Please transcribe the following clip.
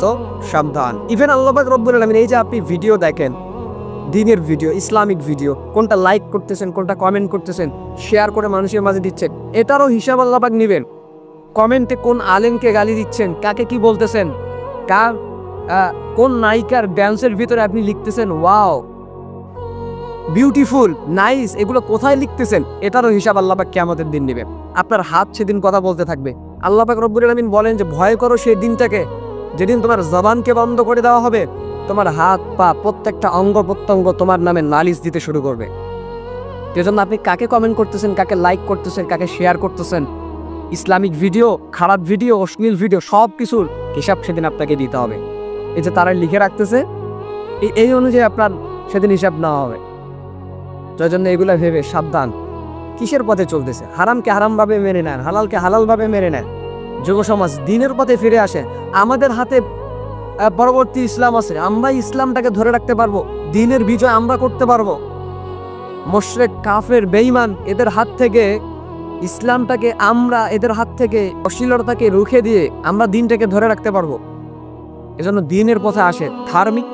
So সাবধান। Even আল্লাহ পাক রব্বুল আলামিন, এই যে আপনি ভিডিও দেখেন, দিনের ভিডিও, ইসলামিক ভিডিও, কোনটা লাইক করতেছেন, কোনটা কমেন্ট করতেছেন, শেয়ার করে মানুষের মাঝে দিচ্ছেন, এটারও হিসাব আল্লাহ পাক নেবেন। কমেন্টে কোন আলেমকে গালি দিচ্ছেন, কাকে কি বলতেছেন, কার কোন নায়িকার ড্যান্সের ভিতরে আপনি লিখতেছেন ওয়াও, বিউটিফুল, নাইস, এগুলো কোথায় লিখতেছেন, এটারও হিসাব আল্লাহ পাক কিয়ামতের দিন নেবে। আপনার হাত সেদিন কথা বলতে থাকবে। আল্লাহ পাক রব্বুল আলামিন বলেন যে ভয় করো সেই দিনটাকে যেদিন তোমার জবানকে বন্ধ করে দেওয়া হবে, তোমার হাত পা প্রত্যেকটা অঙ্গ প্রত্যঙ্গ তোমার নামে নালিশ দিতে শুরু করবে। এজন্য আপনি কাকে কমেন্ট করতেছেন, কাকে লাইক করতেছেন, কাকে শেয়ার করতেছেন, ইসলামিক ভিডিও, খারাপ ভিডিও, অশ্লীল ভিডিও, সব কিছুর হিসাব সেদিন আপনাকে দিতে হবে। এই যে তারা লিখে রাখতেছে, এই অনুযায়ী আপনার সেদিন হিসাব নেওয়া হবে। যার জন্য এগুলা ভেবে সাবধান। কিসের পথে চলতেছে? হারামকে হারামভাবে মেনে নেন, হালালকে হালালভাবে মেনে নেন। যুব সমাজ দিনের পথে ফিরে আসে। আমাদের হাতে পরবর্তী ইসলাম আছে, আমরা ইসলামটাকে ধরে রাখতে পারবো, দিনের বিজয় আমরা করতে পারবো। মুশরিক, কাফের, বেঈমান এদের হাত থেকে ইসলামটাকে, আমরা এদের হাত থেকে অশ্লীলতাকে রুখে দিয়ে আমরা দিনটাকে ধরে রাখতে পারবো। এজন্য দিনের পথে আসে, ধার্মিক